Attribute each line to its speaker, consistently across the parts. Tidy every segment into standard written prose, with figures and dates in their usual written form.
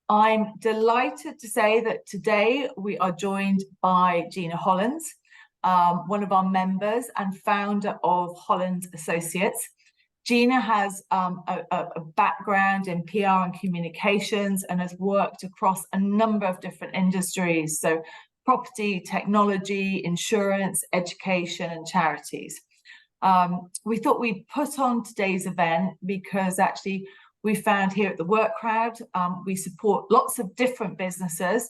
Speaker 1: I'm delighted to say that today we are joined by Gina Holland, one of our members and founder of Holland Associates. Gina has a background in PR and communications and has worked across a number of different industries, so property, technology, insurance, education, and charities. We thought we'd put on today's event because actually we found here at the Work Crowd, we support lots of different businesses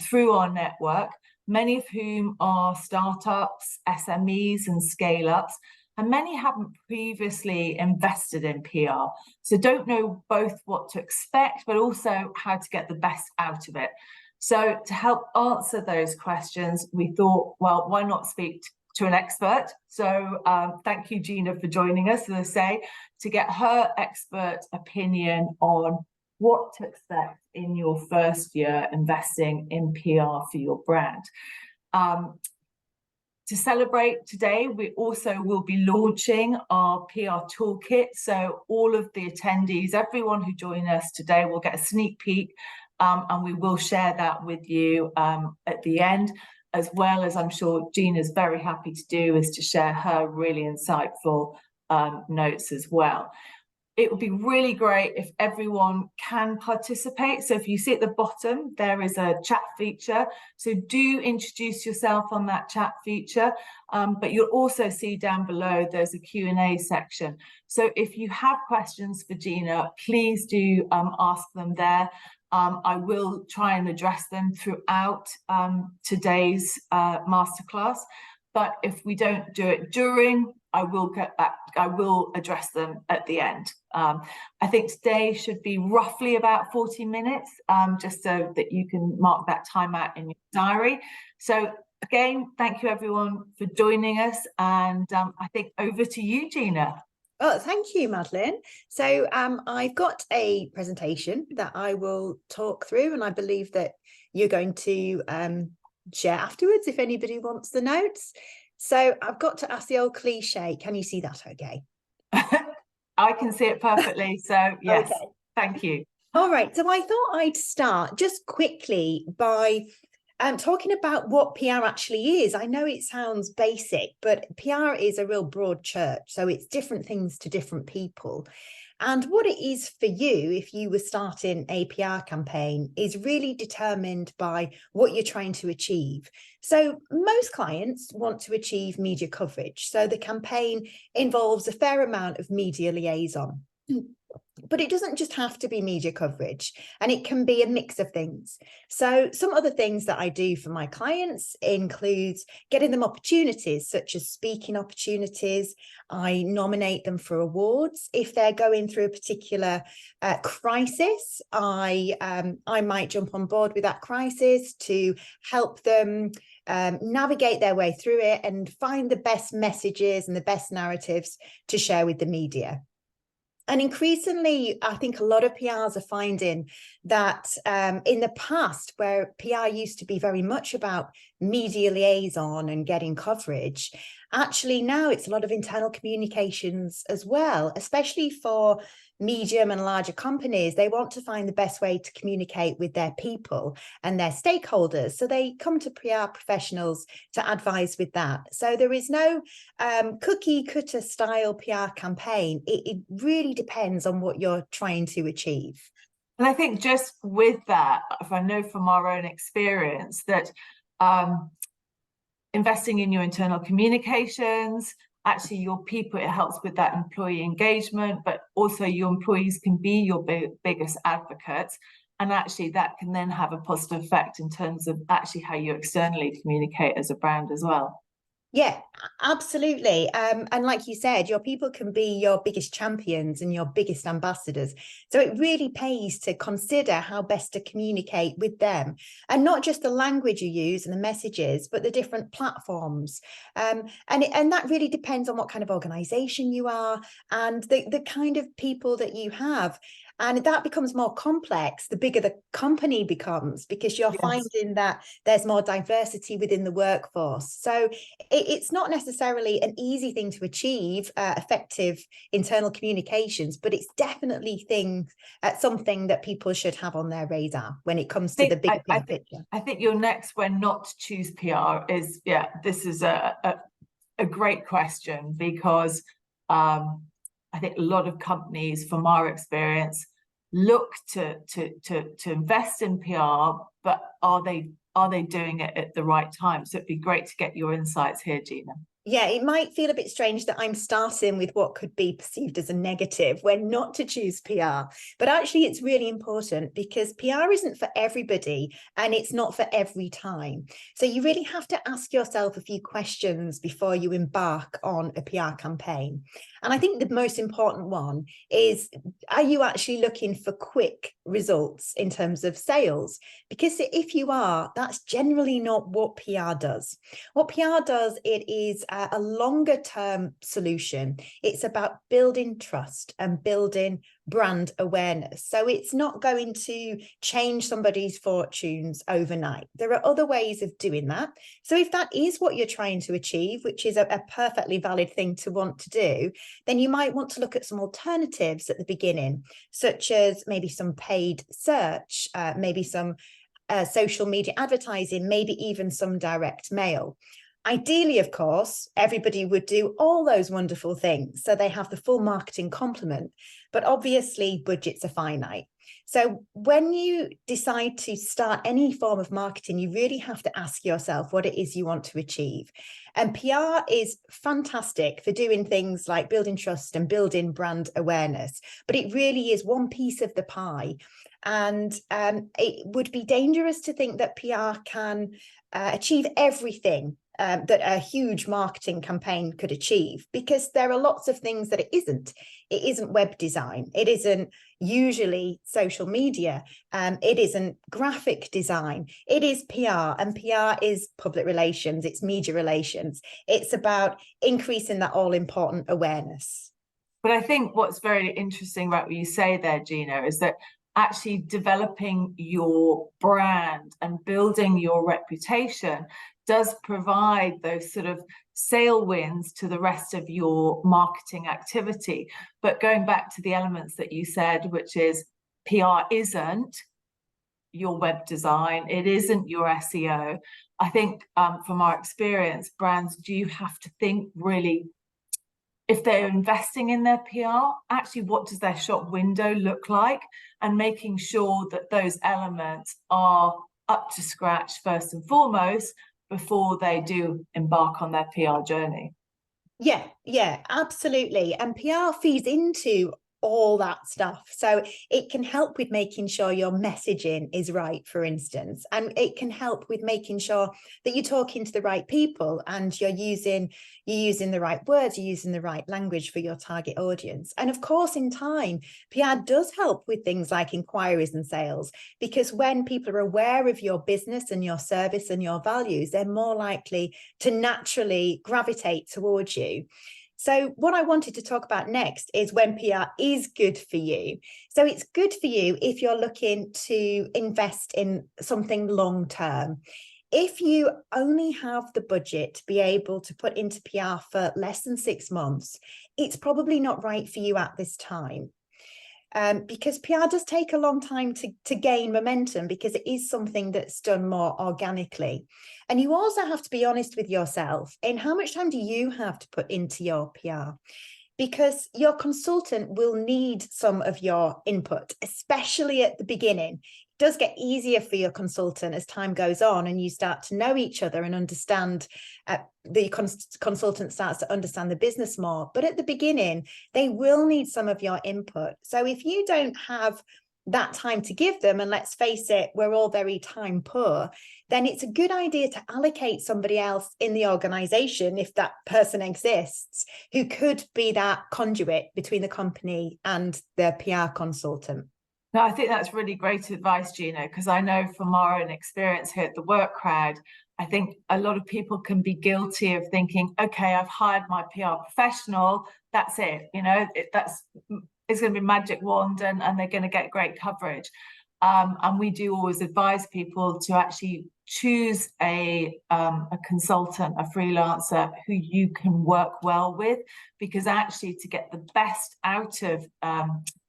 Speaker 1: through our network, many of whom are startups, SMEs, and scale-ups, and many haven't previously invested in PR, so don't know both what to expect, but also how to get the best out of it. So to help answer those questions, we thought, well, why not speak to an expert? So thank you, Gina, for joining us, as I say, to get her expert opinion on what to expect in your first year investing in PR for your brand. To celebrate today, we also will be launching our PR toolkit. So all of the attendees, everyone who joined us today will get a sneak peek, and we will share that with you at the end, as well as I'm sure Gina's very happy to do, is to share her really insightful notes as well. It would be really great if everyone can participate. So if you see at the bottom, there is a chat feature. So do introduce yourself on that chat feature. But you'll also see down below, there's a Q&A section. So if you have questions for Gina, please do ask them there. I will try and address them throughout today's masterclass. But if we don't do it during, I will get back, I will address them at the end. I think today should be roughly about 40 minutes, just so that you can mark that time out in your diary. So again, thank you everyone for joining us. And I think over to you, Gina.
Speaker 2: Oh, thank you, Madeline. So I've got a presentation that I will talk through, and I believe that you're going to share afterwards if anybody wants the notes. So I've got to ask the old cliche. Can you see that okay?
Speaker 1: I can see it perfectly. So yes, okay. Thank you.
Speaker 2: All right. So I thought I'd start just quickly by talking about what PR actually is. I know it sounds basic, but PR is a real broad church. So it's different things to different people. And what it is for you, if you were starting a PR campaign, is really determined by what you're trying to achieve. So most clients want to achieve media coverage. So the campaign involves a fair amount of media liaison. But it doesn't just have to be media coverage, and it can be a mix of things. So some other things that I do for my clients includes getting them opportunities such as speaking opportunities. I nominate them for awards. If they're going through a particular crisis, I might jump on board with that crisis to help them navigate their way through it and find the best messages and the best narratives to share with the media. And increasingly, I think a lot of PRs are finding that in the past, where PR used to be very much about media liaison and getting coverage, actually now it's a lot of internal communications as well, especially for medium and larger companies. They want to find the best way to communicate with their people and their stakeholders. So they come to PR professionals to advise with that. So there is no cookie cutter style PR campaign. It really depends on what you're trying to achieve.
Speaker 1: And I think just with that, if I know from our own experience that investing in your internal communications, actually your people, it helps with that employee engagement, but also your employees can be your biggest advocates. And actually that can then have a positive effect in terms of actually how you externally communicate as a brand as well.
Speaker 2: Yeah, absolutely. And like you said, your people can be your biggest champions and your biggest ambassadors. So it really pays to consider how best to communicate with them, and not just the language you use and the messages, but the different platforms. And that really depends on what kind of organization you are and the kind of people that you have. And that becomes more complex the bigger the company becomes, because you're finding that there's more diversity within the workforce. So it's not necessarily an easy thing to achieve, effective internal communications, but it's definitely something that people should have on their radar when it comes to the bigger picture.
Speaker 1: I think your next when not to choose PR is, this is a great question, because I think a lot of companies, from our experience, look to invest in PR, but are they doing it at the right time? So it'd be great to get your insights here, Gina.
Speaker 2: Yeah, it might feel a bit strange that I'm starting with what could be perceived as a negative when not to choose PR, but actually it's really important, because PR isn't for everybody and it's not for every time. So you really have to ask yourself a few questions before you embark on a PR campaign. And I think the most important one is, are you actually looking for quick results in terms of sales? Because if you are, that's generally not what PR does. What PR does, it is a longer term solution. It's about building trust and building brand awareness. So it's not going to change somebody's fortunes overnight. There are other ways of doing that. So if that is what you're trying to achieve, which is a perfectly valid thing to want to do, then you might want to look at some alternatives at the beginning, such as maybe some paid search, maybe some social media advertising, maybe even some direct mail. Ideally, of course, everybody would do all those wonderful things, so they have the full marketing complement, but obviously budgets are finite. So when you decide to start any form of marketing, you really have to ask yourself what it is you want to achieve. And PR is fantastic for doing things like building trust and building brand awareness, but it really is one piece of the pie. And it would be dangerous to think that PR can achieve everything that a huge marketing campaign could achieve, because there are lots of things that it isn't. It isn't web design. It isn't usually social media. It isn't graphic design. It is PR, and PR is public relations. It's media relations. It's about increasing that all-important awareness.
Speaker 1: But I think what's very interesting about what you say there, Gina, is that actually developing your brand and building your reputation does provide those sort of sale wins to the rest of your marketing activity. But going back to the elements that you said, which is PR isn't your web design, it isn't your SEO. I think from our experience, brands do have to think really, if they're investing in their PR, actually what does their shop window look like, and making sure that those elements are up to scratch first and foremost before they do embark on their PR journey.
Speaker 2: Yeah, absolutely. And PR feeds into all that stuff. So it can help with making sure your messaging is right, for instance, and it can help with making sure that you're talking to the right people and you're using the right words, you're using the right language for your target audience. And of course, in time, PR does help with things like inquiries and sales, because when people are aware of your business and your service and your values, they're more likely to naturally gravitate towards you. So what I wanted to talk about next is when PR is good for you. So it's good for you if you're looking to invest in something long term. If you only have the budget to be able to put into PR for less than 6 months, it's probably not right for you at this time. Because PR does take a long time to gain momentum, because it is something that's done more organically. And you also have to be honest with yourself in how much time do you have to put into your PR, because your consultant will need some of your input, especially at the beginning. It does get easier for your consultant as time goes on and you start to know each other and understand, the consultant starts to understand the business more. But at the beginning, they will need some of your input. So if you don't have that time to give them, and let's face it, we're all very time poor, then it's a good idea to allocate somebody else in the organization, if that person exists, who could be that conduit between the company and the PR consultant.
Speaker 1: No, I think that's really great advice, Gina, because I know from our own experience here at the Work Crowd, I think a lot of people can be guilty of thinking, okay, I've hired my PR professional, that's it, that's it's going to be magic wand and they're going to get great coverage. And we do always advise people to actually choose a consultant, a freelancer who you can work well with, because actually to get the best out of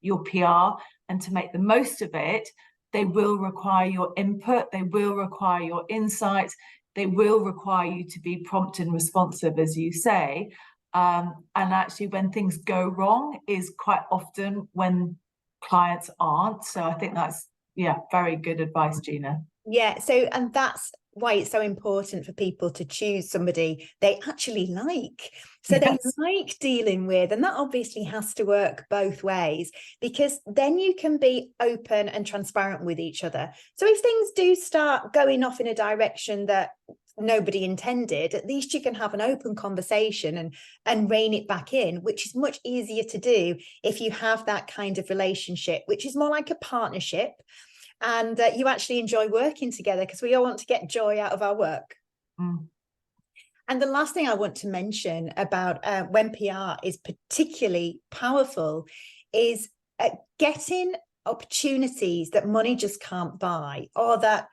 Speaker 1: your PR and to make the most of it, they will require your input, they will require your insights, they will require you to be prompt and responsive, as you say. And actually when things go wrong is quite often when clients aren't. So I think that's, yeah, very good advice, Gina.
Speaker 2: Yeah, so, and that's why it's so important for people to choose somebody they actually like. So yes, they like dealing with, and that obviously has to work both ways, because then you can be open and transparent with each other. So if things do start going off in a direction that nobody intended, at least you can have an open conversation and rein it back in, which is much easier to do if you have that kind of relationship, which is more like a partnership. And you actually enjoy working together, because we all want to get joy out of our work.
Speaker 1: Mm.
Speaker 2: And the last thing I want to mention about when PR is particularly powerful is getting opportunities that money just can't buy, or that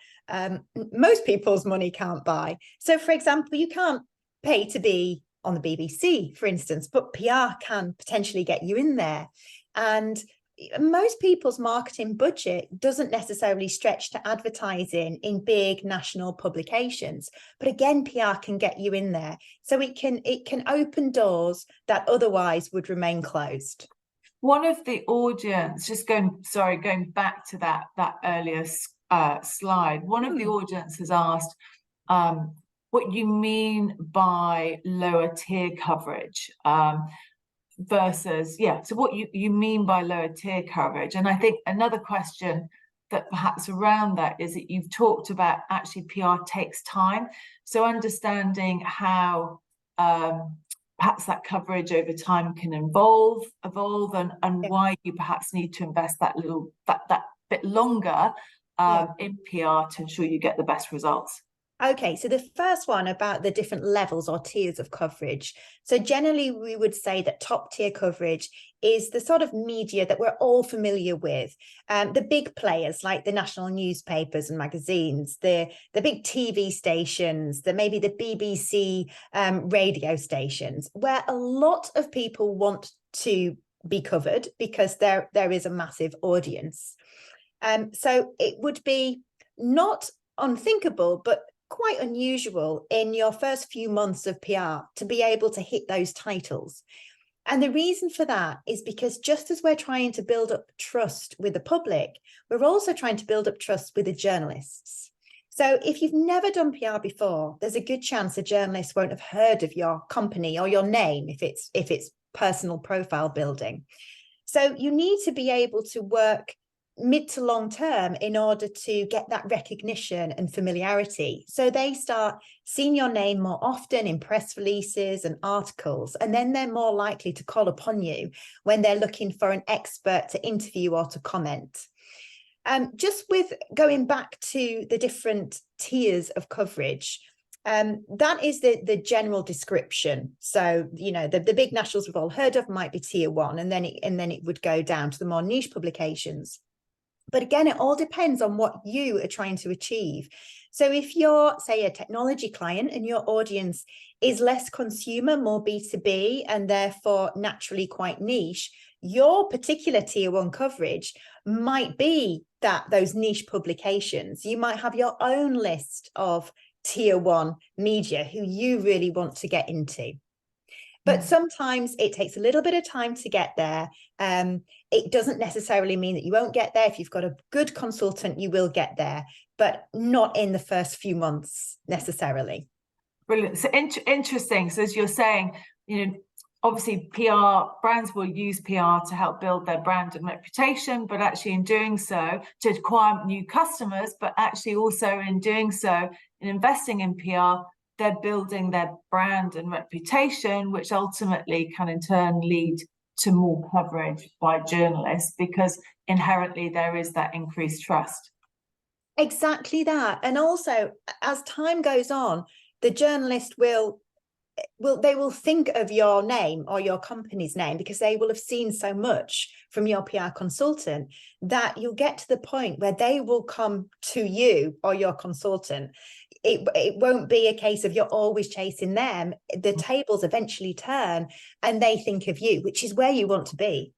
Speaker 2: most people's money can't buy. So, for example, you can't pay to be on the BBC, for instance, but PR can potentially get you in there. And most people's marketing budget doesn't necessarily stretch to advertising in big national publications, but again, PR can get you in there. So it can open doors that otherwise would remain closed.
Speaker 1: One of the audience, going back to that earlier slide, one of the audience has asked what you mean by lower tier coverage. Versus, so what you mean by lower tier coverage. And I think another question that perhaps around that is that you've talked about actually PR takes time. So understanding how perhaps that coverage over time can evolve and why you perhaps need to invest that bit longer in PR to ensure you get the best results.
Speaker 2: Okay, so the first one about the different levels or tiers of coverage. So generally, we would say that top tier coverage is the sort of media that we're all familiar with. The big players like the national newspapers and magazines, the big TV stations, maybe the BBC radio stations, where a lot of people want to be covered because there is a massive audience. So it would be not unthinkable, but quite unusual in your first few months of PR to be able to hit those titles. And the reason for that is because just as we're trying to build up trust with the public, we're also trying to build up trust with the journalists. So if you've never done PR before, there's a good chance a journalist won't have heard of your company or your name if it's personal profile building. So you need to be able to work mid to long term in order to get that recognition and familiarity. So they start seeing your name more often in press releases and articles, and then they're more likely to call upon you when they're looking for an expert to interview or to comment. Just with going back to the different tiers of coverage, that is the general description. So, the big nationals we've all heard of might be tier 1, and then it would go down to the more niche publications. But again, it all depends on what you are trying to achieve. So if you're, say, a technology client and your audience is less consumer, more B2B, and therefore naturally quite niche, your particular tier 1 coverage might be those niche publications. You might have your own list of tier 1 media who you really want to get into. But sometimes it takes a little bit of time to get there. It doesn't necessarily mean that you won't get there. If you've got a good consultant, you will get there, but not in the first few months necessarily.
Speaker 1: Brilliant. So interesting. So as you're saying, obviously brands will use PR to help build their brand and reputation, but actually in doing so to acquire new customers, but actually also in doing so, in investing in PR, they're building their brand and reputation, which ultimately can in turn lead to more coverage by journalists, because inherently there is that increased trust.
Speaker 2: Exactly that. And also, as time goes on, the journalist will they will think of your name or your company's name because they will have seen so much from your PR consultant that you'll get to the point where they will come to you or your consultant. It won't be a case of you're always chasing them. The tables eventually turn and they think of you, which is where you want to be.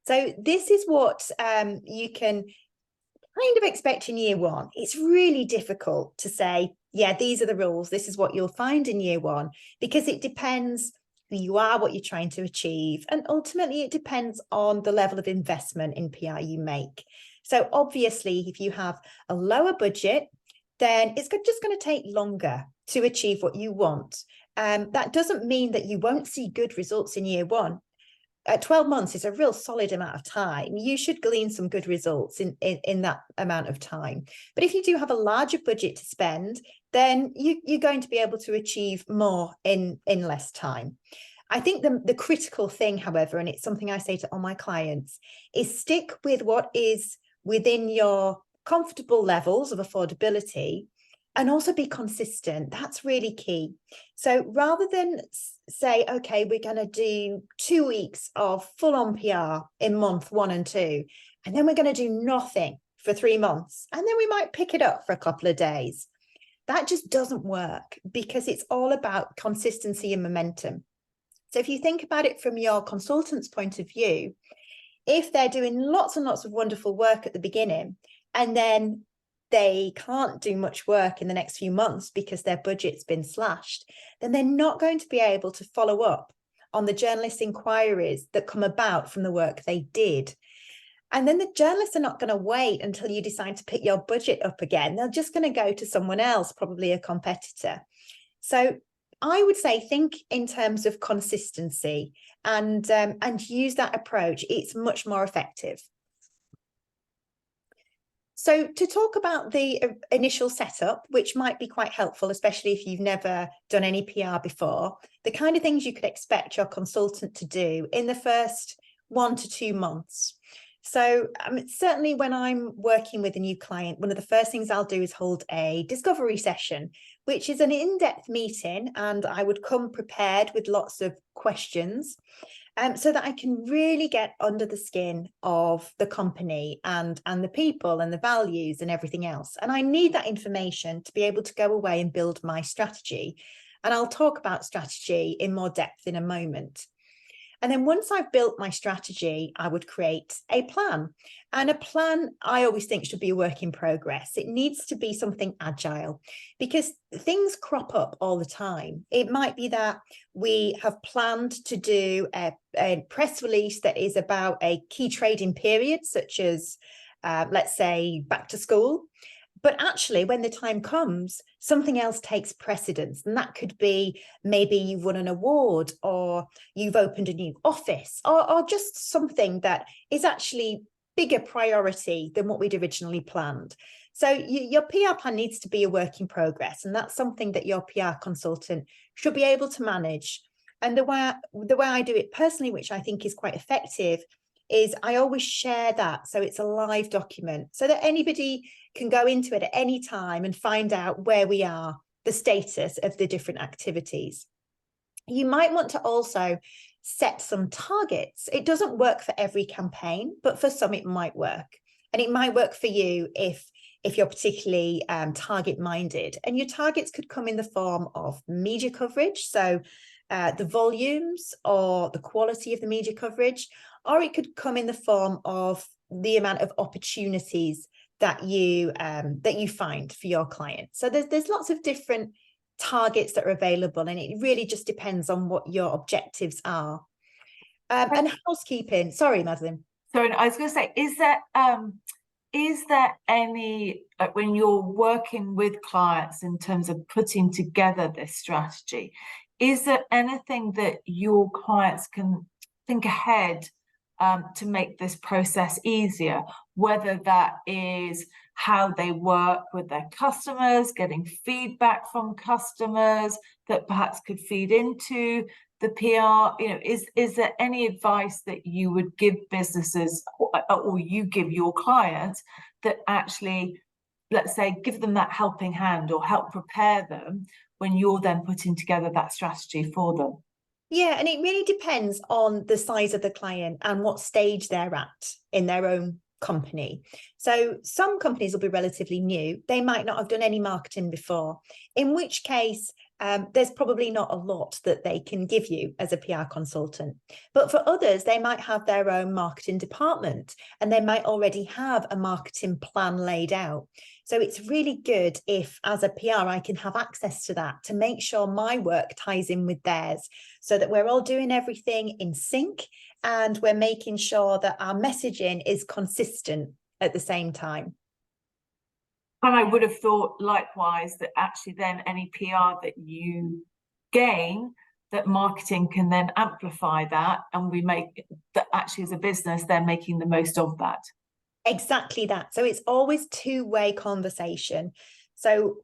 Speaker 2: So this is what you can kind of expect in year one. It's really difficult to say, yeah, these are the rules, this is what you'll find in year one, because it depends who you are, what you're trying to achieve, and ultimately it depends on the level of investment in PR you make. So obviously, if you have a lower budget, then it's just going to take longer to achieve what you want. That doesn't mean that you won't see good results in year one. 12 months is a real solid amount of time. You should glean some good results in that amount of time. But if you do have a larger budget to spend, then you're going to be able to achieve more in less time. I think the critical thing, however, and it's something I say to all my clients, is stick with what is within your comfortable levels of affordability, and also be consistent. That's really key. So rather than say, okay, we're going to do 2 weeks of full-on PR in month 1 and 2, and then we're going to do nothing for 3 months, and then we might pick it up for a couple of days. That just doesn't work, because it's all about consistency and momentum. So if you think about it from your consultant's point of view, if they're doing lots and lots of wonderful work at the beginning, and then they can't do much work in the next few months because their budget's been slashed, then they're not going to be able to follow up on the journalist inquiries that come about from the work they did. And then the journalists are not going to wait until you decide to pick your budget up again. They're just going to go to someone else, probably a competitor. So I would say think in terms of consistency and use that approach. It's much more effective. So to talk about the initial setup, which might be quite helpful, especially if you've never done any PR before, the kind of things you could expect your consultant to do in the first 1 to 2 months. So certainly when I'm working with a new client, one of the first things I'll do is hold a discovery session, which is an in-depth meeting, and I would come prepared with lots of questions. So that I can really get under the skin of the company and the people and the values and everything else. And I need that information to be able to go away and build my strategy. And I'll talk about strategy in more depth in a moment. And then once I've built my strategy, I would create a plan. And a plan, I always think, should be a work in progress. It needs to be something agile, because things crop up all the time. It might be that we have planned to do a press release that is about a key trading period, such as, let's say, back to school. But actually, when the time comes, something else takes precedence. And that could be maybe you've won an award, or you've opened a new office, or just something that is actually bigger priority than what we'd originally planned. So your PR plan needs to be a work in progress. And that's something that your PR consultant should be able to manage. And the way I do it personally, which I think is quite effective, is I always share that. So it's a live document so that anybody can go into it at any time and find out where we are, the status of the different activities. You might want to also set some targets. It doesn't work for every campaign, but for some it might work. And it might work for you if you're particularly target-minded. And your targets could come in the form of media coverage, so the volumes or the quality of the media coverage, or it could come in the form of the amount of opportunities that you find for your client. So there's lots of different targets that are available, and it really just depends on what your objectives are. And housekeeping. Sorry, Madeline.
Speaker 1: So I was going to say, is there any, like, when you're working with clients in terms of putting together this strategy, is there anything that your clients can think ahead to make this process easier, whether that is how they work with their customers, getting feedback from customers that perhaps could feed into the PR? Is there any advice that you would give businesses or you give your clients that actually let's say, give them that helping hand or help prepare them when you're then putting together that strategy for them?
Speaker 2: Yeah, and it really depends on the size of the client and what stage they're at in their own company. So some companies will be relatively new. They might not have done any marketing before, in which case there's probably not a lot that they can give you as a PR consultant. But for others, they might have their own marketing department and they might already have a marketing plan laid out. So it's really good if, as a PR, I can have access to that to make sure my work ties in with theirs, so that we're all doing everything in sync and we're making sure that our messaging is consistent at the same time.
Speaker 1: And I would have thought likewise that actually then any PR that you gain, that marketing can then amplify that, and we make that actually as a business, they're making the most of that.
Speaker 2: Exactly that. So it's always two-way conversation. So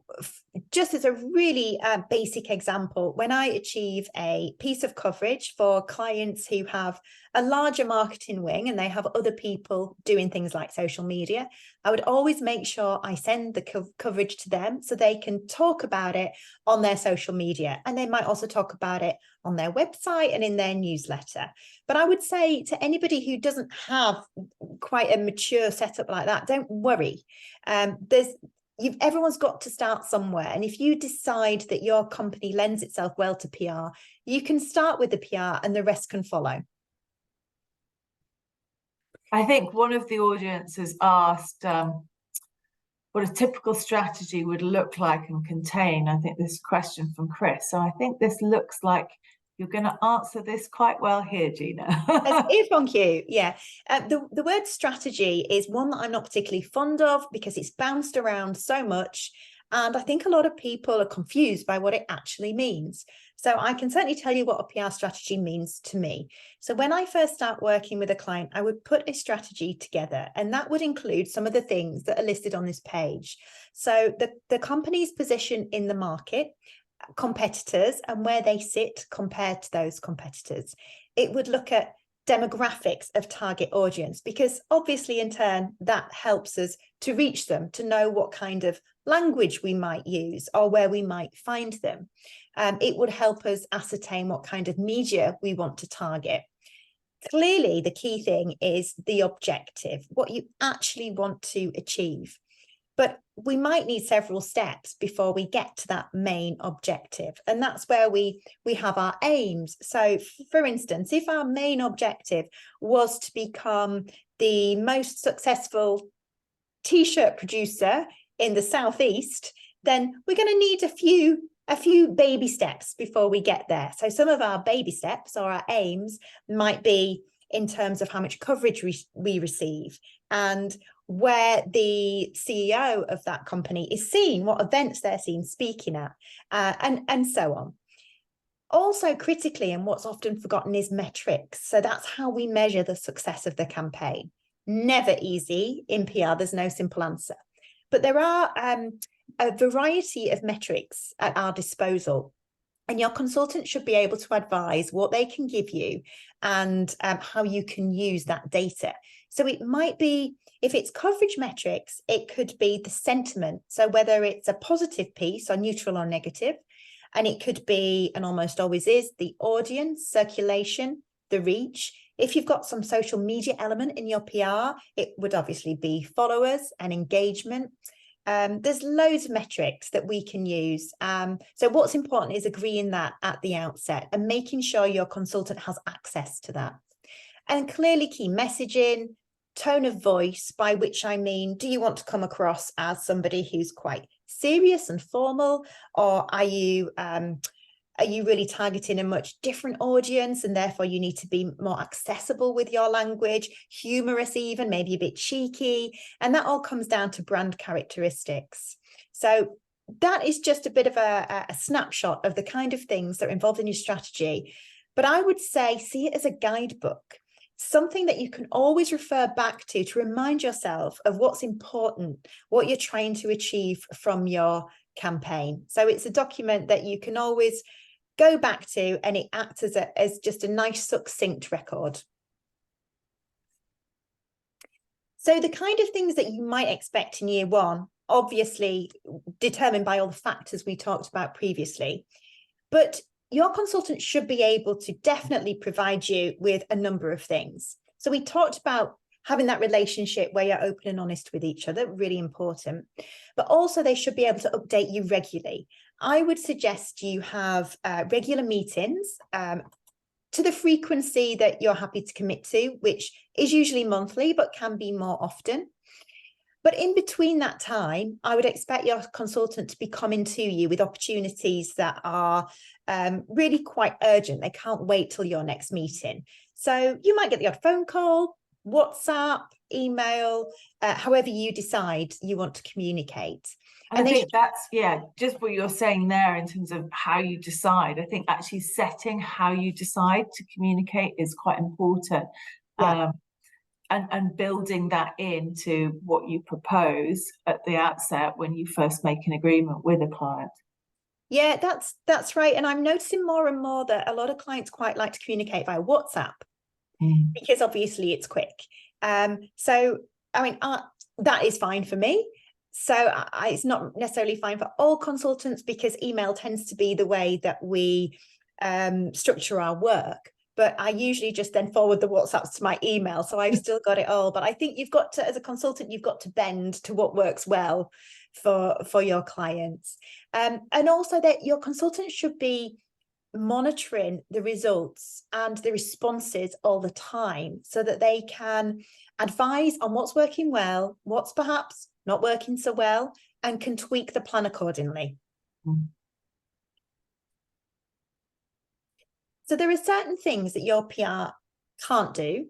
Speaker 2: just as a really basic example, when I achieve a piece of coverage for clients who have a larger marketing wing and they have other people doing things like social media, I would always make sure I send the coverage to them so they can talk about it on their social media. And they might also talk about it on their website and in their newsletter. But I would say to anybody who doesn't have quite a mature setup like that, don't worry. Everyone's got to start somewhere. And if you decide that your company lends itself well to PR, you can start with the PR and the rest can follow.
Speaker 1: I think one of the audience has asked what a typical strategy would look like and contain. I think this question from Chris. So I think this looks like you're going to answer this quite well here, Gina.
Speaker 2: Thank you. Yeah. The word strategy is one that I'm not particularly fond of because it's bounced around so much. And I think a lot of people are confused by what it actually means. So I can certainly tell you what a PR strategy means to me. So when I first start working with a client, I would put a strategy together, and that would include some of the things that are listed on this page. So the company's position in the market, competitors, and where they sit compared to those competitors. It would look at demographics of target audience, because obviously in turn that helps us to reach them, to know what kind of language we might use or where we might find them. It would help us ascertain what kind of media we want to target. Clearly, the key thing is the objective, what you actually want to achieve. But we might need several steps before we get to that main objective. And that's where we have our aims. So for instance, if our main objective was to become the most successful t-shirt producer in the Southeast, then we're going to need a few baby steps before we get there. So some of our baby steps or our aims might be in terms of how much coverage we receive and where the CEO of that company is seen, what events they're seen speaking at, and so on. Also critically, and what's often forgotten, is metrics. So that's how we measure the success of the campaign. Never easy in PR, there's no simple answer. But there are a variety of metrics at our disposal. And your consultant should be able to advise what they can give you and how you can use that data. So it might be, if it's coverage metrics, it could be the sentiment. So whether it's a positive piece or neutral or negative, and it could be, and almost always is, the audience, circulation, the reach. If you've got some social media element in your PR, it would obviously be followers and engagement. There's loads of metrics that we can use. So what's important is agreeing that at the outset and making sure your consultant has access to that. And clearly key messaging, tone of voice, by which I mean, do you want to come across as somebody who's quite serious and formal, or are you really targeting a much different audience and therefore you need to be more accessible with your language, humorous even, maybe a bit cheeky? And that all comes down to brand characteristics. So that is just a bit of a snapshot of the kind of things that are involved in your strategy. But I would say, see it as a guidebook, something that you can always refer back to remind yourself of what's important, what you're trying to achieve from your campaign. So it's a document that you can always go back to, and it acts as just a nice succinct record. So the kind of things that you might expect in year one obviously determined by all the factors we talked about previously. But your consultant should be able to definitely provide you with a number of things. So we talked about having that relationship where you're open and honest with each other, really important. But also they should be able to update you regularly. I would suggest you have regular meetings to the frequency that you're happy to commit to, which is usually monthly, but can be more often. But in between that time, I would expect your consultant to be coming to you with opportunities that are really quite urgent. They can't wait till your next meeting. So you might get the odd phone call, WhatsApp, email, however you decide you want to communicate.
Speaker 1: And I think that's, just what you're saying there in terms of how you decide. I think actually setting how you decide to communicate is quite important. Yeah. And building that into what you propose at the outset when you first make an agreement with a client.
Speaker 2: Yeah, that's right. And I'm noticing more and more that a lot of clients quite like to communicate via WhatsApp because obviously it's quick. So, I mean, that is fine for me. So it's not necessarily fine for all consultants because email tends to be the way that we structure our work. But I usually just then forward the WhatsApps to my email. So I've still got it all. But I think you've got to, as a consultant, you've got to bend to what works well for your clients. And also that your consultant should be monitoring the results and the responses all the time so that they can advise on what's working well, what's perhaps not working so well, and can tweak the plan accordingly. So there are certain things that your PR can't do.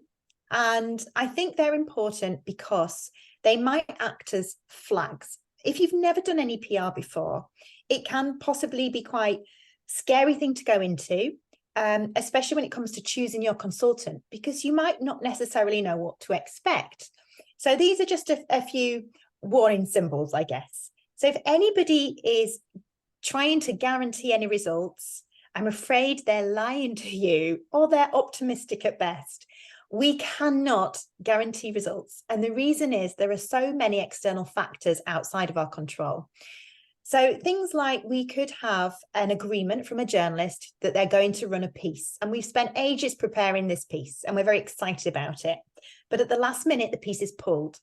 Speaker 2: And I think they're important because they might act as flags. If you've never done any PR before, it can possibly be quite a scary thing to go into, especially when it comes to choosing your consultant, because you might not necessarily know what to expect. So these are just a few warning symbols, I guess. So if anybody is trying to guarantee any results, I'm afraid they're lying to you or they're optimistic at best. We cannot guarantee results. And the reason is there are so many external factors outside of our control. So things like we could have an agreement from a journalist that they're going to run a piece. And we've spent ages preparing this piece and we're very excited about it. But at the last minute, the piece is pulled.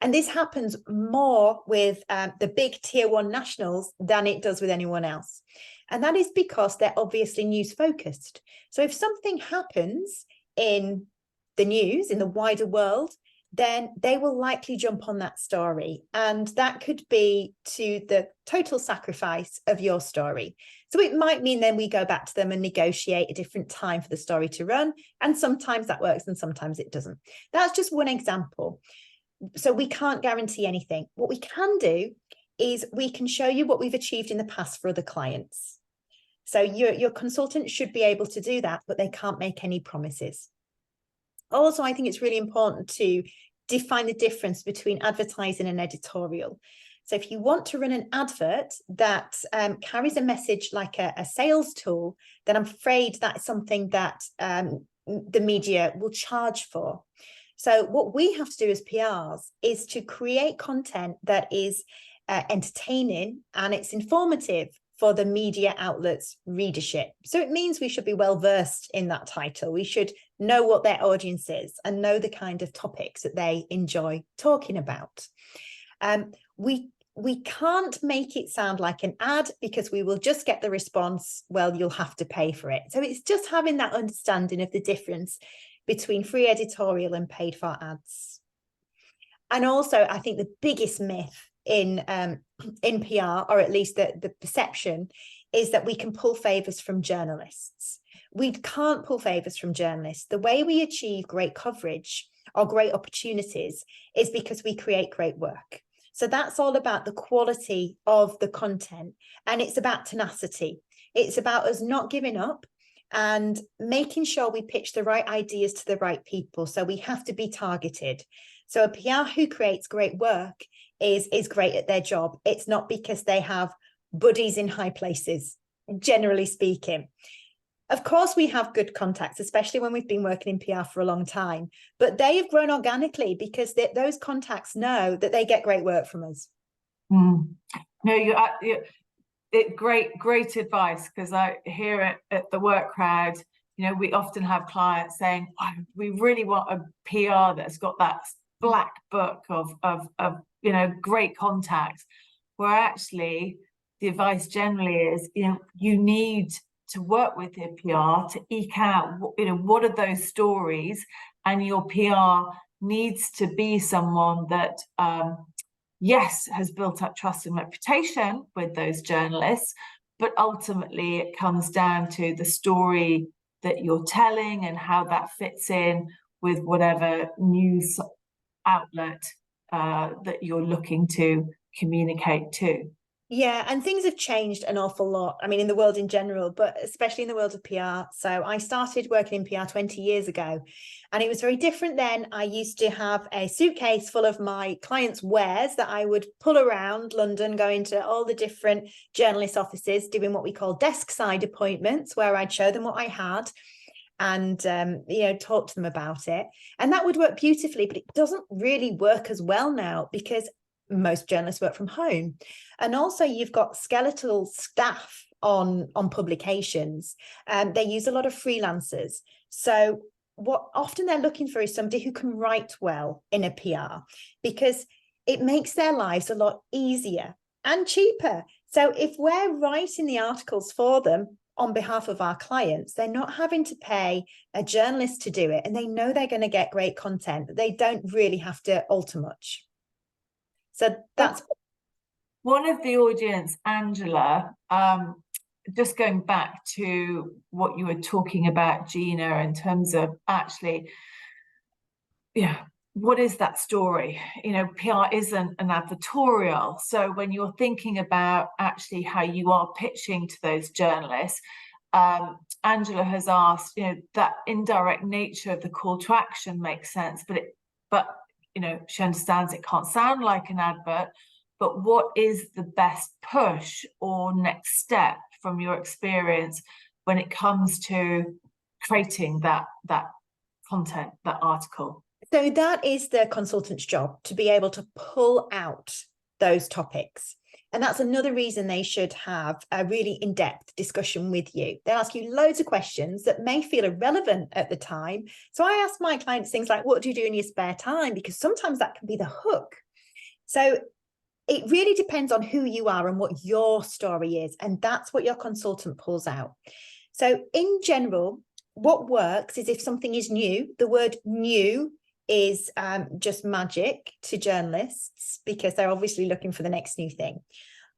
Speaker 2: And this happens more with the big tier 1 nationals than it does with anyone else. And that is because they're obviously news focused. So if something happens in the news, in the wider world, then they will likely jump on that story. And that could be to the total sacrifice of your story. So it might mean then we go back to them and negotiate a different time for the story to run. And sometimes that works and sometimes it doesn't. That's just one example. So we can't guarantee anything. What we can do is we can show you what we've achieved in the past for other clients. So your consultant should be able to do that, but they can't make any promises. Also, I think it's really important to define the difference between advertising and editorial. So if you want to run an advert that carries a message like a sales tool, then I'm afraid that's something that the media will charge for. So what we have to do as PRs is to create content that is entertaining and it's informative for the media outlets' readership. So it means we should be well versed in that title. We should know what their audience is and know the kind of topics that they enjoy talking about. We can't make it sound like an ad because we will just get the response, well, you'll have to pay for it. So it's just having that understanding of the difference between free editorial and paid for ads. And also, I think the biggest myth in PR, or at least the perception, is that we can pull favors from journalists. We can't pull favors from journalists. The way we achieve great coverage or great opportunities is because we create great work. So that's all about the quality of the content, and it's about tenacity. It's about us not giving up and making sure we pitch the right ideas to the right people. So we have to be targeted. So a PR who creates great work is great at their job. It's not because they have buddies in high places, generally speaking. Of course, we have good contacts, especially when we've been working in PR for a long time, but they have grown organically because those contacts know that they get great work from us.
Speaker 1: Mm. No, great advice, because I hear it at the work crowd. You know, we often have clients saying, oh, we really want a PR that's got that black book of you know, great contacts, where actually the advice generally is, you know, you need to work with your PR to eke out, you know, what are those stories, and your PR needs to be someone that yes, has built up trust and reputation with those journalists, but ultimately it comes down to the story that you're telling and how that fits in with whatever news outlet that you're looking to communicate to.
Speaker 2: Yeah, and things have changed an awful lot. I mean, in the world in general, but especially in the world of PR. So I started working in PR 20 years ago, and it was very different then. I used to have a suitcase full of my clients' wares that I would pull around London, going to all the different journalist offices, doing what we call desk side appointments, where I'd show them what I had and you know, talk to them about it. And that would work beautifully, but it doesn't really work as well now, because most journalists work from home, and also you've got skeletal staff on publications, and they use a lot of freelancers. So what often they're looking for is somebody who can write well in a PR, because it makes their lives a lot easier and cheaper. So if we're writing the articles for them on behalf of our clients, they're not having to pay a journalist to do it, and they know they're going to get great content. They don't really have to alter much. So that's
Speaker 1: one of the audience, Angela, just going back to what you were talking about, Gina, in terms of actually, yeah, what is that story? You know, PR isn't an advertorial. So when you're thinking about actually how you are pitching to those journalists, Angela has asked, you know, that indirect nature of the call to action makes sense, but you know, she understands it can't sound like an advert, but what is the best push or next step from your experience when it comes to creating that content, that article?
Speaker 2: So that is the consultant's job, to be able to pull out those topics. And that's another reason they should have a really in-depth discussion with you. They'll ask you loads of questions that may feel irrelevant at the time. So I ask my clients things like, what do you do in your spare time? Because sometimes that can be the hook. So it really depends on who you are and what your story is. And that's what your consultant pulls out. So in general, what works is if something is new. The word new is just magic to journalists, because they're obviously looking for the next new thing.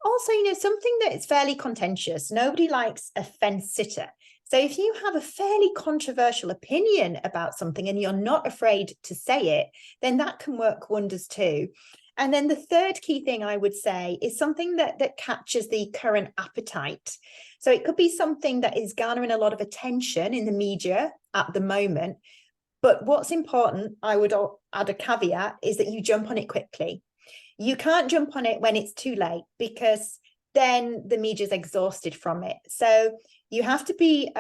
Speaker 2: Also, you know, something that is fairly contentious. Nobody likes a fence sitter. So if you have a fairly controversial opinion about something and you're not afraid to say it, then that can work wonders too. And then the third key thing I would say is something that captures the current appetite. So it could be something that is garnering a lot of attention in the media at the moment. But what's important, I would add a caveat, is that you jump on it quickly. You can't jump on it when it's too late, because then the media's exhausted from it. So you have to be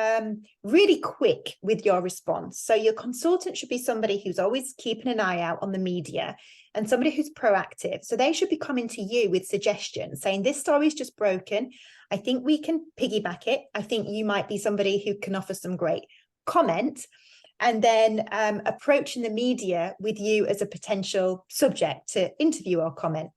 Speaker 2: really quick with your response. So your consultant should be somebody who's always keeping an eye out on the media, and somebody who's proactive. So they should be coming to you with suggestions, saying this story's just broken. I think we can piggyback it. I think you might be somebody who can offer some great comment. And then approaching the media with you as a potential subject to interview or comment.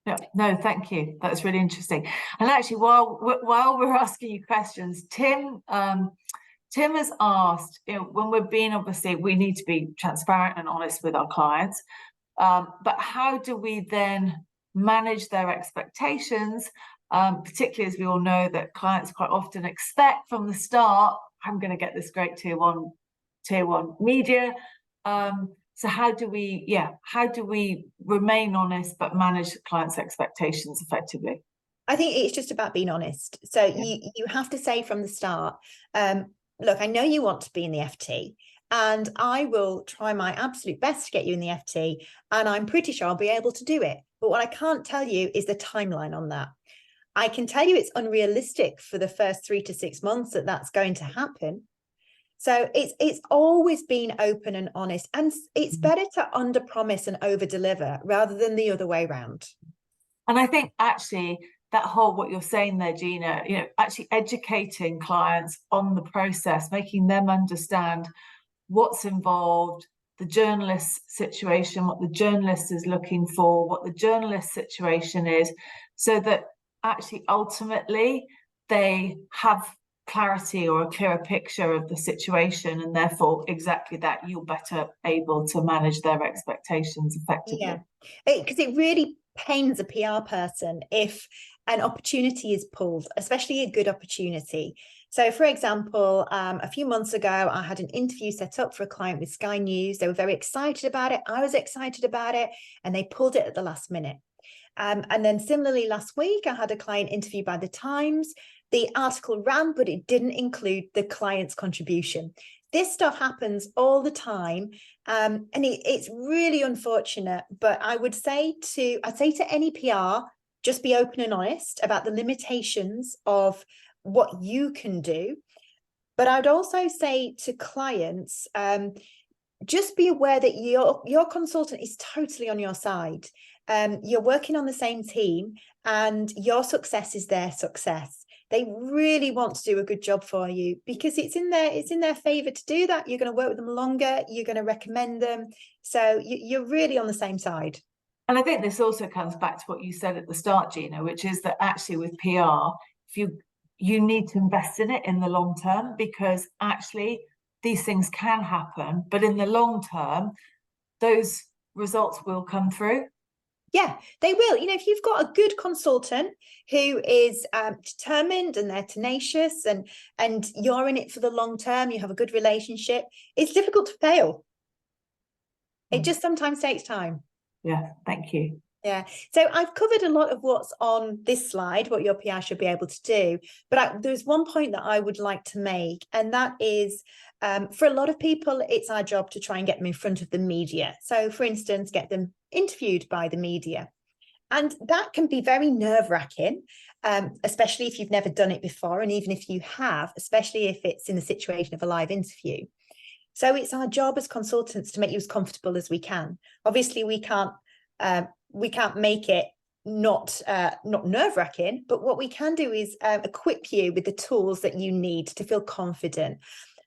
Speaker 1: Yeah, no, thank you. That's really interesting. And actually, while we're asking you questions, Tim has asked, you know, when we're being, obviously, we need to be transparent and honest with our clients, but how do we then manage their expectations, particularly as we all know that clients quite often expect from the start, I'm going to get this great tier one media. So how do we remain honest but manage the clients' expectations effectively?
Speaker 2: I think it's just about being honest. So you have to say from the start, look, I know you want to be in the FT, and I will try my absolute best to get you in the FT, and I'm pretty sure I'll be able to do it. But what I can't tell you is the timeline on that. I can tell you it's unrealistic for the first 3 to 6 months that that's going to happen. So it's always been open and honest, and it's better to under promise and over deliver rather than the other way around.
Speaker 1: And I think actually that whole, what you're saying there, Gina, actually educating clients on the process, making them understand what's involved, the journalist's situation, what the journalist is looking for, what the journalist's situation is, so that actually ultimately they have clarity or a clearer picture of the situation, and therefore exactly that, you're better able to manage their expectations effectively.
Speaker 2: Yeah, because it really pains a PR person if an opportunity is pulled, especially a good opportunity. So, for example, a few months ago, I had an interview set up for a client with Sky News. They were very excited about it. I was excited about it, and they pulled it at the last minute. And then similarly, last week, I had a client interview by the Times. The article ran, but it didn't include the client's contribution. This stuff happens all the time. And it's really unfortunate, but I'd say to any PR, just be open and honest about the limitations of what you can do. But I'd also say to clients, just be aware that your consultant is totally on your side. You're working on the same team, and your success is their success. They really want to do a good job for you because it's in their favor to do that. You're going to work with them longer. You're going to recommend them. So you're really on the same side.
Speaker 1: And I think this also comes back to what you said at the start, Gina, which is that actually with PR, if you need to invest in it in the long term, because actually these things can happen, but in the long term, those results will come through.
Speaker 2: Yeah, they will. If you've got a good consultant who is determined and they're tenacious and you're in it for the long term, you have a good relationship, it's difficult to fail. It just sometimes takes time.
Speaker 1: Yeah, thank you.
Speaker 2: Yeah, so I've covered a lot of what's on this slide, what your PR should be able to do. But there's one point that I would like to make, and that is for a lot of people, it's our job to try and get them in front of the media. So, for instance, get them interviewed by the media. And that can be very nerve-wracking, especially if you've never done it before. And even if you have, especially if it's in the situation of a live interview. So it's our job as consultants to make you as comfortable as we can. Obviously, we can't make it not nerve-wracking, but what we can do is equip you with the tools that you need to feel confident.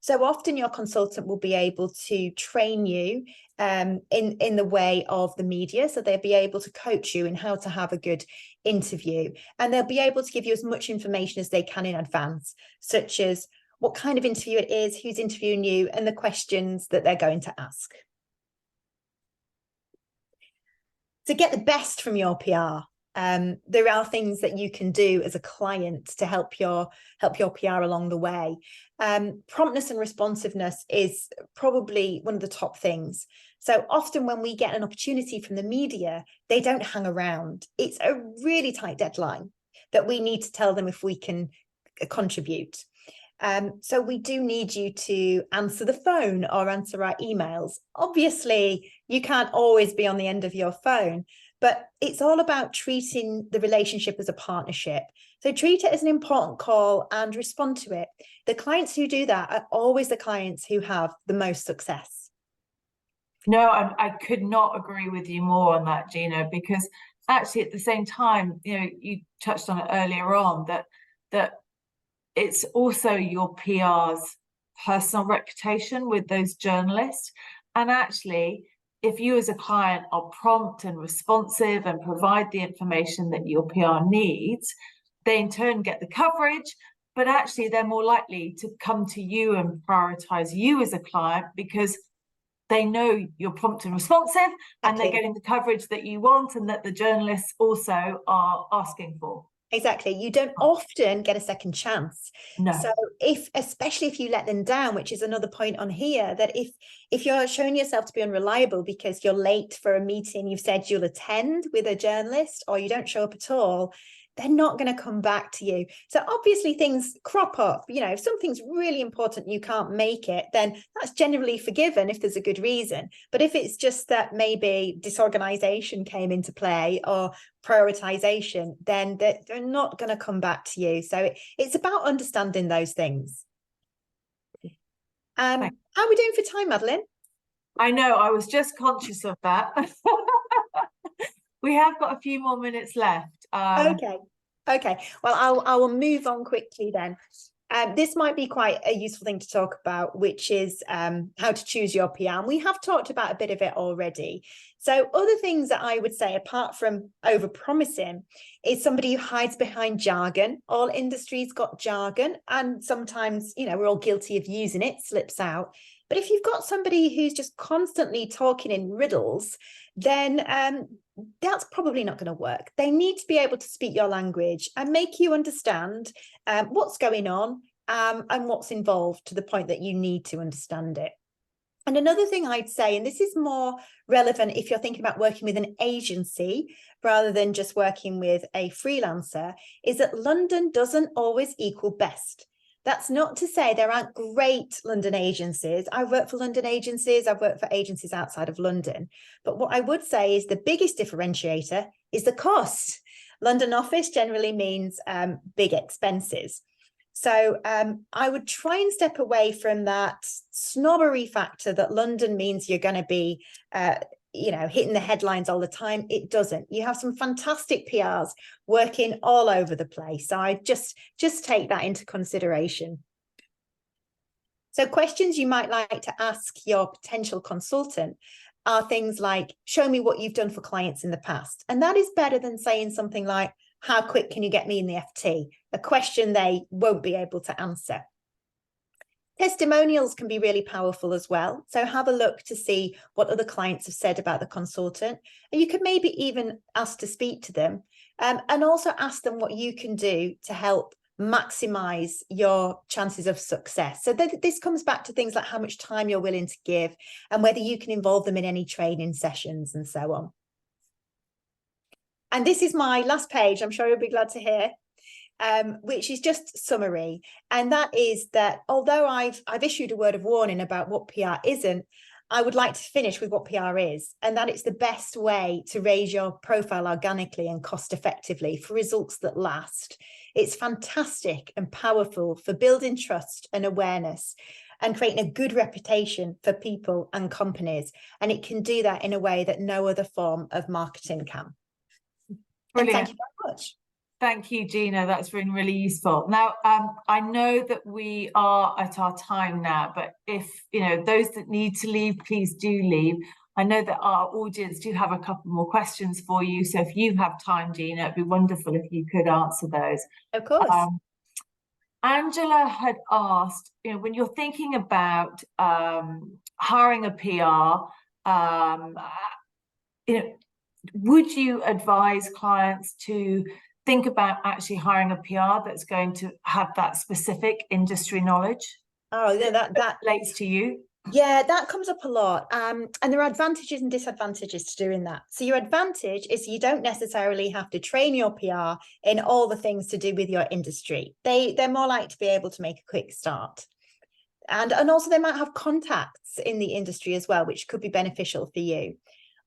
Speaker 2: So often your consultant will be able to train you in the way of the media. So they'll be able to coach you in how to have a good interview. And they'll be able to give you as much information as they can in advance, such as what kind of interview it is, who's interviewing you, and the questions that they're going to ask. To get the best from your PR, there are things that you can do as a client to help your PR along the way. Promptness and responsiveness is probably one of the top things. So often when we get an opportunity from the media, they don't hang around. It's a really tight deadline that we need to tell them if we can contribute. So we do need you to answer the phone or answer our emails. Obviously, you can't always be on the end of your phone, but it's all about treating the relationship as a partnership. So treat it as an important call and respond to it. The clients who do that are always the clients who have the most success.
Speaker 1: No, I could not agree with you more on that, Gina, because actually at the same time, you touched on it earlier on, that it's also your PR's personal reputation with those journalists. And actually, if you as a client are prompt and responsive and provide the information that your PR needs, they in turn get the coverage, but actually they're more likely to come to you and prioritize you as a client because they know you're prompt and responsive and they're getting the coverage that you want and that the journalists also are asking for.
Speaker 2: Exactly. You don't often get a second chance.
Speaker 1: No.
Speaker 2: So especially if you let them down, which is another point on here, that if you're showing yourself to be unreliable because you're late for a meeting you've said you'll attend with a journalist, or you don't show up at all, they're not going to come back to you. So obviously things crop up. If something's really important, you can't make it, then that's generally forgiven if there's a good reason. But if it's just that maybe disorganization came into play or prioritization, then they're not going to come back to you. So it's about understanding those things. How are we doing for time, Madeline?
Speaker 1: I know, I was just conscious of that. We have got a few more minutes left.
Speaker 2: Okay. Well, I will move on quickly then. This might be quite a useful thing to talk about, which is how to choose your PR. And we have talked about a bit of it already. So other things that I would say, apart from over-promising, is somebody who hides behind jargon. All industries got jargon, and sometimes, we're all guilty of using it, slips out. But if you've got somebody who's just constantly talking in riddles, then that's probably not going to work. They need to be able to speak your language and make you understand what's going on and what's involved, to the point that you need to understand it. And another thing I'd say, and this is more relevant if you're thinking about working with an agency rather than just working with a freelancer, is that London doesn't always equal best. That's not to say there aren't great London agencies. I've worked for London agencies. I've worked for agencies outside of London. But what I would say is the biggest differentiator is the cost. London office generally means big expenses. So I would try and step away from that snobbery factor that London means you're going to be hitting the headlines all the time. It doesn't. You have some fantastic PRs working all over the place. So I just take that into consideration. So questions you might like to ask your potential consultant are things like, show me what you've done for clients in the past. And that is better than saying something like, how quick can you get me in the FT? A question they won't be able to answer. Testimonials can be really powerful as well. So have a look to see what other clients have said about the consultant. And you could maybe even ask to speak to them, and also ask them what you can do to help maximize your chances of success. So this comes back to things like how much time you're willing to give and whether you can involve them in any training sessions and so on. And this is my last page, I'm sure you'll be glad to hear. Which is just summary. And that is that although I've issued a word of warning about what PR isn't, I would like to finish with what PR is, and that it's the best way to raise your profile organically and cost effectively for results that last. It's fantastic and powerful for building trust and awareness and creating a good reputation for people and companies. And it can do that in a way that no other form of marketing can.
Speaker 1: Brilliant.
Speaker 2: And thank you very much.
Speaker 1: Thank you, Gina. That's been really useful. Now, I know that we are at our time now, but if, those that need to leave, please do leave. I know that our audience do have a couple more questions for you. So if you have time, Gina, it'd be wonderful if you could answer those.
Speaker 2: Of course.
Speaker 1: Angela had asked, when you're thinking about hiring a PR, would you advise clients to think about actually hiring a PR that's going to have that specific industry knowledge?
Speaker 2: Oh, yeah, that
Speaker 1: relates to you.
Speaker 2: Yeah, that comes up a lot. And there are advantages and disadvantages to doing that. So your advantage is you don't necessarily have to train your PR in all the things to do with your industry. They're more likely to be able to make a quick start. And also they might have contacts in the industry as well, which could be beneficial for you.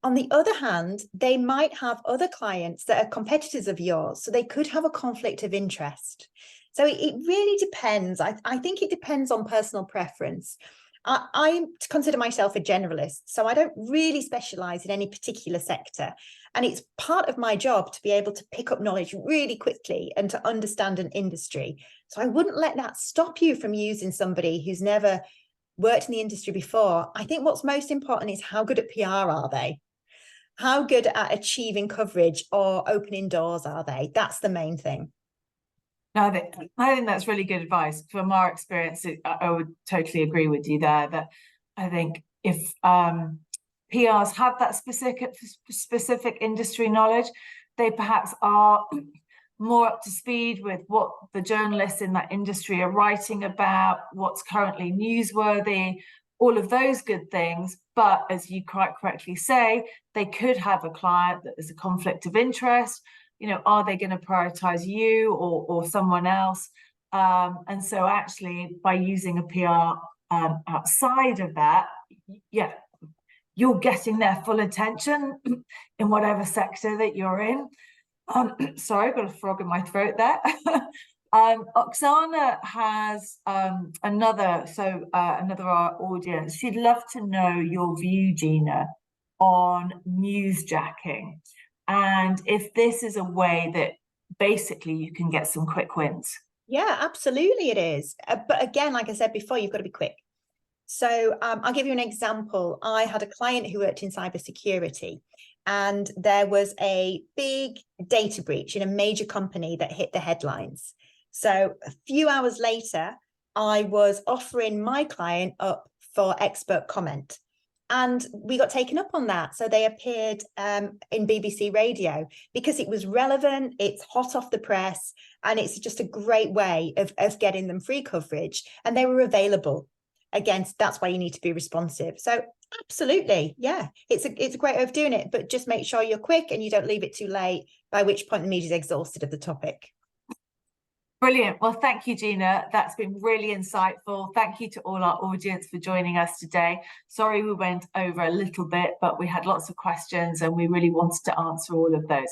Speaker 2: On the other hand, they might have other clients that are competitors of yours, so they could have a conflict of interest. So it really depends. I think it depends on personal preference. I consider myself a generalist, so I don't really specialize in any particular sector. And it's part of my job to be able to pick up knowledge really quickly and to understand an industry. So I wouldn't let that stop you from using somebody who's never worked in the industry before. I think what's most important is how good at PR are they? How good at achieving coverage or opening doors are they? That's the main thing.
Speaker 1: No, I think that's really good advice. From our experience, I would totally agree with you there, that I think if PRs have that specific industry knowledge, they perhaps are more up to speed with what the journalists in that industry are writing about, what's currently newsworthy, all of those good things. But as you quite correctly say, they could have a client that is a conflict of interest. Are they going to prioritize you or someone else? And so actually by using a PR outside of that, yeah, you're getting their full attention in whatever sector that you're in. Sorry, I've got a frog in my throat there. Oksana has another audience. She'd love to know your view, Gina, on newsjacking, and if this is a way that basically you can get some quick wins.
Speaker 2: Yeah, absolutely it is. But again, like I said before, you've got to be quick. So I'll give you an example. I had a client who worked in cybersecurity, and there was a big data breach in a major company that hit the headlines. So a few hours later, I was offering my client up for expert comment. And we got taken up on that. So they appeared in BBC Radio because it was relevant, it's hot off the press, and it's just a great way of getting them free coverage. And they were available. Again, that's why you need to be responsive. So absolutely, yeah, it's a great way of doing it, but just make sure you're quick and you don't leave it too late, by which point the media is exhausted of the topic.
Speaker 1: Brilliant. Well, thank you, Gina. That's been really insightful. Thank you to all our audience for joining us today. Sorry we went over a little bit, but we had lots of questions and we really wanted to answer all of those.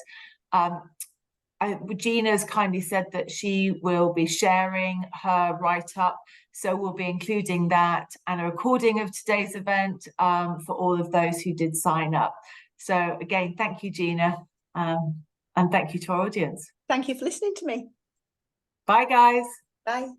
Speaker 1: Gina's kindly said that she will be sharing her write-up, so we'll be including that and a recording of today's event for all of those who did sign up. So again, thank you, Gina, and thank you to our audience.
Speaker 2: Thank you for listening to me.
Speaker 1: Bye, guys.
Speaker 2: Bye.